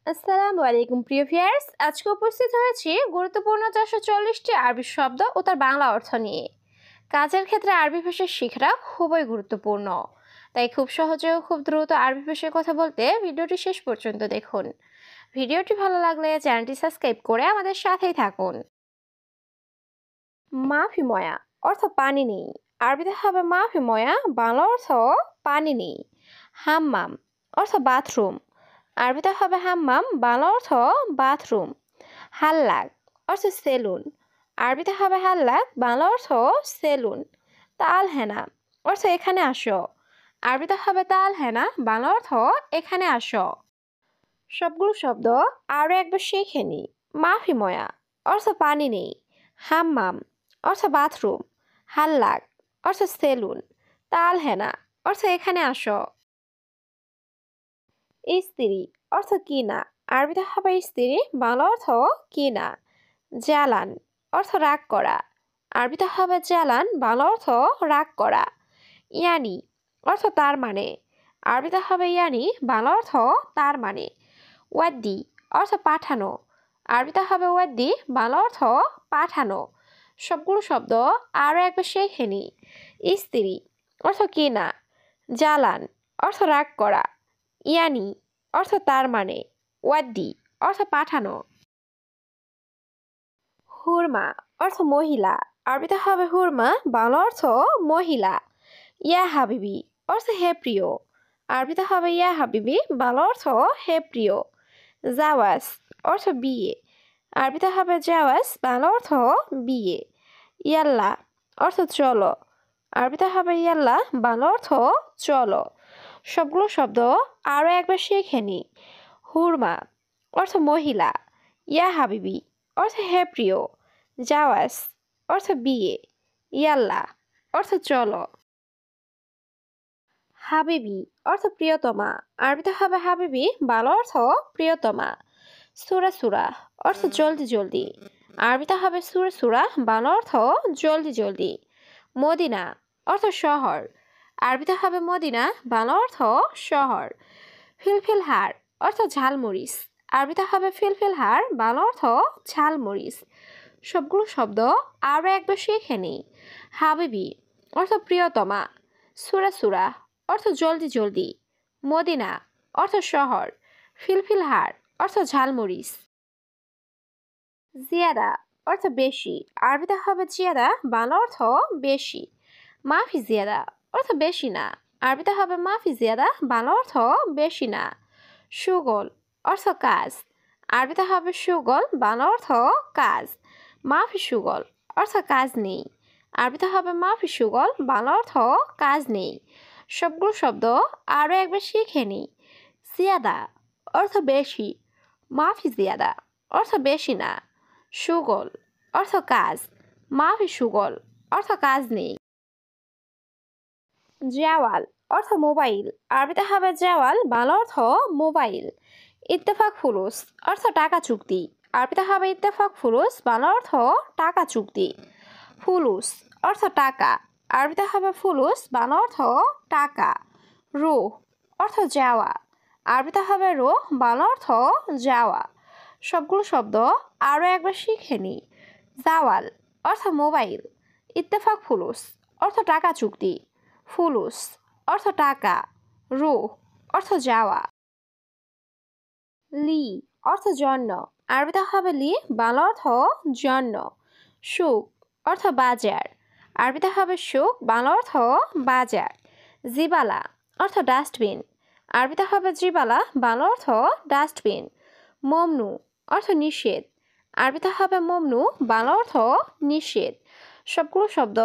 আসসালামু আলাইকুম প্রিয় ভিউয়ার্স, আজকে উপস্থিত হয়েছি গুরুত্বপূর্ণ 440টি আরবি শব্দ ও তার বাংলা অর্থ নিয়ে। কাজের ক্ষেত্রে আরবি ভাষা শেখাটা খুবই গুরুত্বপূর্ণ, তাই খুব সহজে ও খুব দ্রুত আরবি ভাষায় কথা বলতে ভিডিওটি শেষ পর্যন্ত দেখুন। ভিডিওটি ভালো লাগলে চ্যানেলটি সাবস্ক্রাইব করে আমাদের সাথেই থাকুন। মাফি ময়া অর্থ পানি নেই। আরবিতে হবে মাফি ময়া, বাংলা অর্থ পানি নেই। হাম্মাম অর্থ বাথরুম। আরবিতে হবে হাম্মাম, বাংলা অর্থ বাথরুম। হাল্লাক অর্থ সেলুন। আরবিতে হবে হাল্লাক, বাংলা অর্থ সেলুন। তাল হেনা অর্থ এখানে আসো। আরবিতে হবে তাল হেনা, বাংলা অর্থ এখানে আসো। সবগুলো শব্দ আরও একবার শিখে নি। মাফি ময়া অর্থ পানি নেই। হাম্মাম অর্থ বাথরুম। হাল্লাক অর্থ সেলুন। তাল হেনা অর্থ এখানে আসো। স্ত্রী অর্থ কিনা। আরবিতে হবে স্ত্রী, বাংলা অর্থ কিনা। জ্বালান অর্থ রাগ করা। আরবিতে হবে জ্বালান, বাংলা অর্থ রাগ করা। ইয়ানি অর্থ তার মানে। আরবিতে হবে ইয়ানি, বাংলা অর্থ তার মানে। ওয়াদ্দি অর্থ পাঠানো। আরবিতে হবে ওয়াদ্দি, বাংলা অর্থ পাঠানো। সবগুলো শব্দ আরও একবার শিখে নি। স্ত্রী অর্থ কিনা। জ্বালান অর্থ রাগ করা। ইয়ানি অর্থ তার মানে। ওয়াদ্দি অর্থ পাঠানো। হুরমা অর্থ মহিলা। আরবিতে হবে হুরমা, বাংলা অর্থ মহিলা। ইয়া হাবিবি অর্থ হে প্রিয়। আরবিতে হবে ইয়া হাবিবি, বাংলা অর্থ হে প্রিয়। জাওয়াজ অর্থ বিয়ে। আরবিতে হবে জাওয়াজ, বাংলা অর্থ বিয়ে। ইয়াল্লা অর্থ চলো। আরবিতে হবে ইয়াল্লা, বাংলা অর্থ চলো। সবগুলো শব্দ আরও একবার শিখে নি। হুরমা অর্থ মহিলা। ইয়া হাবিবি অর্থ হে প্রিয়। জাওয়াজ অর্থ বিয়ে। ইয়াল্লা অর্থ চলো। হাবিবি অর্থ প্রিয়তমা। আরবিতে হবে হাবিবি, বাংলা অর্থ প্রিয়তমা। সুরা সুরা অর্থ জলদি জলদি। আরবিতে হবে সুরা সুরা, বাংলা অর্থ জলদি জলদি। মদিনা অর্থ শহর। আরবিতে হবে মদিনা, বাংলা অর্থ শহর। ফিলফিল হার অর্থ ঝালমরিচ। আরবিতে হবে ফিলফিল হার, বাংলা অর্থ ঝালমরিচ। সবগুলো শব্দ আরও একবার শিখে নিই। হাবিবি অর্থ প্রিয়তমা। সুরা সুরা অর্থ জলদি জলদি। মদিনা অর্থ শহর। ফিলফিল হার অর্থ ঝালমরিচ। জিয়াদা অর্থ বেশি। আরবিতে হবে জিয়াদা, বাংলা অর্থ বেশি। মাফি জিয়াদা অর্থ বেশি না। আরবিতে হবে মাফি জিয়াদা, বাংলা অর্থ বেশি না। সুগল অর্থ কাজ। আরবিতে হবে সুগল, বাংলা অর্থ কাজ। মাফি সুগল অর্থ কাজ নেই। আরবিতে হবে মাফি সুগল, বাংলা অর্থ কাজ নেই। সবগুলো শব্দ আরও একবার শিখে নিই। জিয়াদা অর্থ বেশি। মাফি জিয়াদা অর্থ বেশি না। সুগল অর্থ কাজ। মাফি সুগল অর্থ কাজ নেই। জাওয়াল অর্থ মোবাইল। আরবিতে হবে জাওয়াল, বাংলা অর্থ মোবাইল। ইত্তেফাক ফুলুস অর্থ টাকা চুক্তি। আরবিতে হবে ইত্তেফাক ফুলুস, বাংলা অর্থ টাকা চুক্তি। ফুলুস অর্থ টাকা। আরবিতে হবে ফুলুস, বাংলা অর্থ টাকা। রুহ অর্থ যাওয়া। আরবিতে হবে রুহ, বাংলা অর্থ যাওয়া। সবগুলো শব্দ আরও একবার শিখে নিই। জাওয়াল অর্থ মোবাইল। ইত্তেফাক ফুলুস অর্থ টাকা চুক্তি। ফুলুস অর্থ টাকা। রুহ অর্থ যাওয়া। লি অর্থ জন্য। আরবিতে হবে লি, বাংলা অর্থ জন্য। সুক অর্থ বাজার। আরবিতে হবে সুক, বাংলা অর্থ বাজার। জিবালা অর্থ ডাস্টবিন। আরবিতে হবে জিবালা, বাংলা অর্থ ডাস্টবিন। মমনু অর্থ নিষেধ। আরবিতে হবে মমনু, বাংলা অর্থ নিষেধ। সবগুলো শব্দ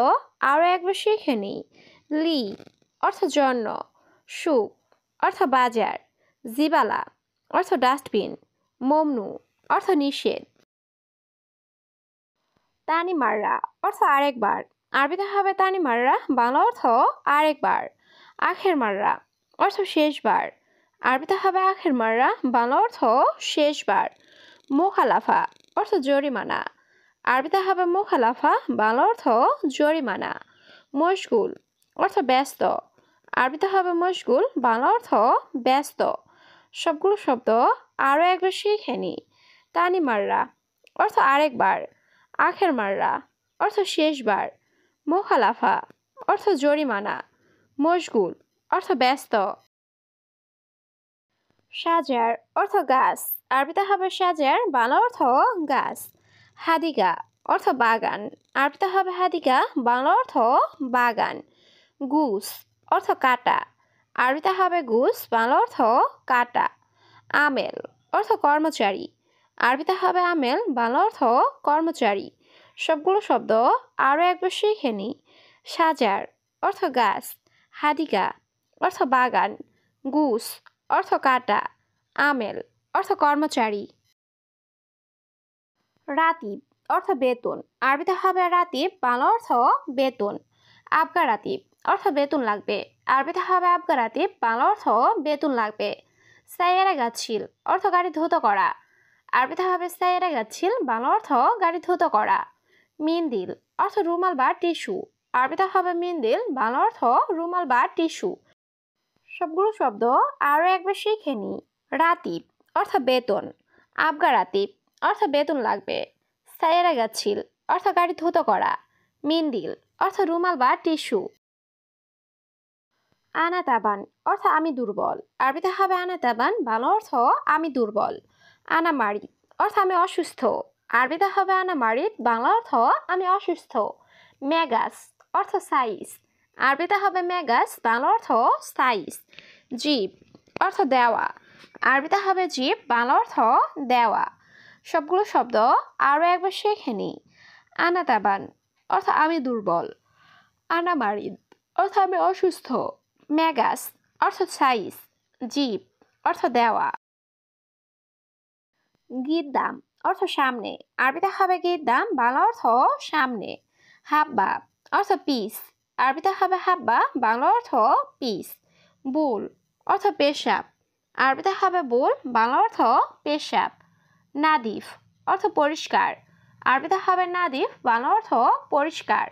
আরও একবার শিখে নিই। লি অর্থ জন্য। সুক অর্থ বাজার। জিবালা অর্থ ডাস্টবিন। মমনু অর্থ নিষেধ। তানি মাররা অর্থ আরেকবার। আরবিতে হবে তানি মাররা, বাংলা অর্থ আরেকবার। আখের মাররা অর্থ শেষবার। আরবিতে হবে আখের মাররা, বাংলা অর্থ শেষবার। মুখালাফা অর্থ জরিমানা। আরবিতে হবে মুখালাফা, বাংলা অর্থ জরিমানা। মশগুল অর্থ ব্যস্ত। আরবিতে হবে মশগুল, বাংলা অর্থ ব্যস্ত। সবগুলো শব্দ আরও একবার শিখে নিই। তানি মাররা অর্থ আরেকবার, আখের মাররা অর্থ শেষবার, মোখালাফা অর্থ জরিমানা, মশগুল অর্থ ব্যস্ত। সাজার অর্থ গাছ, আরবিতে হবে সাজার, বাংলা অর্থ গাছ। হাদিকা অর্থ বাগান, আরবিতে হবে হাদিকা, বাংলা অর্থ বাগান। গুস অর্থ কাটা, আরবিতে হবে গুস, বাংলা অর্থ কাটা। আমেল অর্থ কর্মচারী, আরবিতে হবে আমেল, বাংলা অর্থ কর্মচারী। সবগুলো শব্দ আরও একবার শিখে নিই। সাজার অর্থ গাছ, হাদিকা অর্থ বাগান, গুস অর্থ কাটা, আমেল অর্থ কর্মচারী। রাতিব অর্থ বেতন, আরবিতে হবে রাতিব, বাংলা অর্থ বেতন। আবগা রাতিব অর্থ বেতন লাগবে, আরবিতে হবে আবগা রাতিব, বাংলা অর্থ বেতন লাগবে। সাইয়ারা গাছিল অর্থ গাড়ি ধুত করা, আরবিতে হবে সাইয়ারা গাছিল, বাংলা অর্থ গাড়ি ধুত করা। মিন্দিল অর্থ রুমাল বা টিস্যু, আরবিতে হবে মিন্দিল, বাংলা অর্থ রুমাল বা টিস্যু। সবগুলো শব্দ আরও একবার শিখে নিই। রাতিব অর্থ বেতন, আবগা রাতিব অর্থ বেতন লাগবে, সাইয়ারা গাছিল অর্থ গাড়ি ধুত করা, মিন্দিল অর্থ রুমাল বা টিস্যু। আনা তাবান অর্থ আমি দুর্বল, আরবিতে হবে আনা তাবান, বাংলা অর্থ আমি দুর্বল। আনা মারিদ অর্থ আমি অসুস্থ, আরবিতে হবে আনা মারিদ, বাংলা অর্থ আমি অসুস্থ। মেগাস অর্থ সাইজ, আরবিতে হবে মেগাস, বাংলা অর্থ সাইজ। জিপ অর্থ দেওয়া, আরবিতে হবে জিপ, বাংলা অর্থ দেওয়া। সবগুলো শব্দ আরও একবার শিখে নিই। আনা তাবান অর্থ আমি দুর্বল, আনা মারিদ অর্থ আমি অসুস্থ, মেগাস অর্থ সাইজ, জিপ অর্থ দেওয়া। গিদ্দাম অর্থ সামনে, আরবিতে হবে গিদ্দাম, বাংলা অর্থ সামনে। হাব্বা অর্থ পিস, আরবিতে হবে হাব্বা, বাংলা অর্থ পিস। বুল অর্থ পেশাব, আরবিতে হবে বুল, বাংলা অর্থ পেশাব। নাদিফ অর্থ পরিষ্কার, আরবিতে হবে নাদিফ, বাংলা অর্থ পরিষ্কার।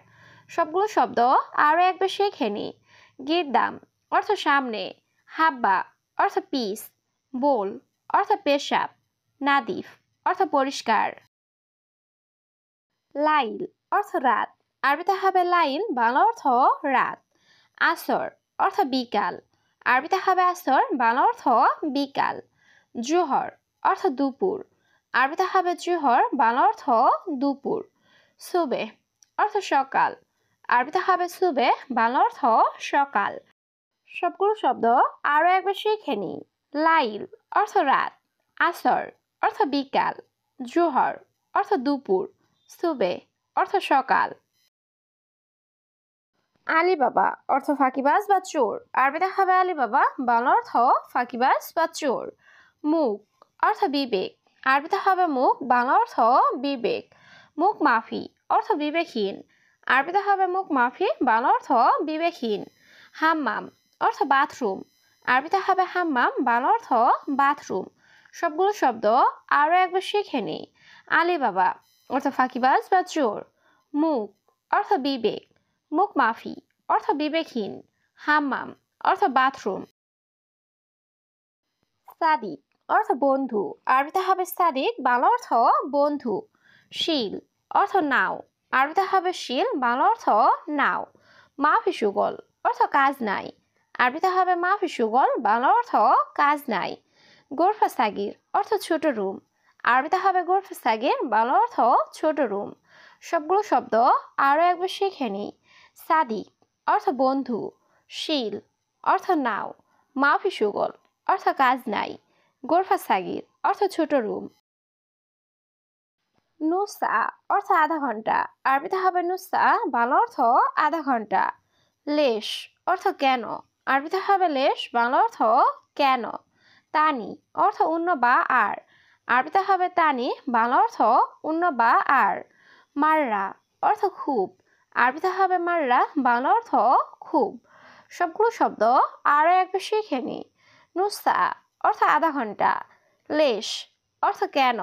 সবগুলো শব্দ আরও একবার শিখে নিই। গিদ্দাম অর্থ সামনে, হাব্বা অর্থ পিস, বোল অর্থ পেশাব, নাদিফ অর্থ পরিষ্কার। লাইল অর্থ রাত, আরবিতে হবে লাইল, বাংলা অর্থ রাত। আসর অর্থ বিকাল, আরবিতে হবে আসর, বাংলা অর্থ বিকাল। জোহর অর্থ দুপুর, আরবিতে হবে জোহর, বাংলা অর্থ দুপুর। সুবেহ অর্থ সকাল, আরবিতে হবে সুবেহ, বাংলা অর্থ সকাল। সবগুলো শব্দ আরও একবার শিখে নিই। লাইল অর্থ রাত, আসর অর্থ বিকাল, জোহর অর্থ দুপুর, সুবেহ অর্থ সকাল। আলিবাবা অর্থ ফাঁকিবাজ বা চোর, আরবিতে হবে আলিবাবা, বাংলা অর্থ ফাঁকিবাজ বা চোর। মুখ অর্থ বিবেক, আরবিতে হবে মুখ, বাংলা অর্থ বিবেক। মুখ মাফি অর্থ বিবেকহীন, আরবিতে হবে মুখ মাফি, বাংলা অর্থ বিবেকহীন। হাম্মাম অর্থ বাথরুম, আরবিতে হবে হাম্মাম, বাংলা অর্থ বাথরুম। সবগুলো শব্দ আরও একবার শিখে নিই। আলিবাবা অর্থ ফাঁকিবাজ বা চোর, মুখ অর্থ বিবেক, মুখ মাফি অর্থ বিবেকহীন, হাম্মাম অর্থ বাথরুম। সাদিক অর্থ বন্ধু, আরবিতে হবে সাদিক, বাংলা অর্থ বন্ধু। শিল অর্থ নাও, আরবিতে হবে শিল, বাংলা অর্থ নাও। মাফি সুগল অর্থ কাজ নাই, আরবিতে হবে মাফি সুগল, বাংলা অর্থ কাজ নাই। গোরফা সাগির অর্থ ছোট রুম, আরবিতে হবে গোরফা সাগির, বাংলা অর্থ ছোট রুম। সবগুলো শব্দ আরও একবার শিখে নিই। সাদিক অর্থ বন্ধু, শিল অর্থ নাও, মাফি সুগল অর্থ কাজ নাই, গোরফা সাগির অর্থ ছোট রুম। নুসা অর্থ আধা ঘন্টা, আরবিতে হবে নুসা, বাংলা অর্থ আধা ঘন্টা। লেশ অর্থ কেন, আরবিতে হবে লেশ, বাংলা অর্থ কেন। তানি অর্থ অন্য বা আর, আরবিতে হবে তানি, বাংলা অর্থ অন্য বা আর। মাররা অর্থ খুব, আরবিতে হবে মাররা, বাংলা অর্থ খুব। সবগুলো শব্দ আরও একবার শিখে নিই। নুসা অর্থ আধা ঘন্টা, লেশ অর্থ কেন,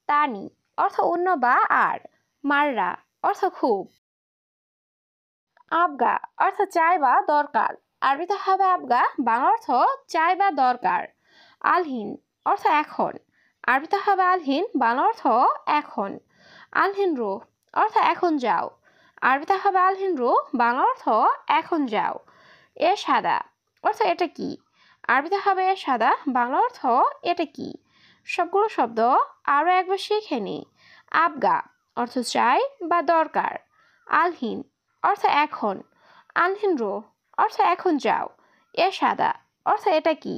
তানি অর্থ অন্য বা আর, মাররা অর্থ খুব। আবগা অর্থ চাই বা দরকার, আরবিতে হবে আবগা, বাংলা অর্থ চাই বা দরকার। আলহিন অর্থ এখন, আরবিতে হবে আলহিন, বাংলা অর্থ এখন। আলহিন রুহ অর্থ এখন যাও, আরবিতে হবে আলহিন রুহ, বাংলা অর্থ এখন যাও। এ সাদা অর্থ এটা কি, আরবিতে হবে এ সাদা, বাংলা অর্থ এটা কি। সবগুলো শব্দ আরও একবার শিখে নিই। আবগা অর্থ চাই বা দরকার, আলহিন অর্থ এখন, আলহিন রুহ অর্থ এখন যাও, এ সাদা অর্থ এটা কি।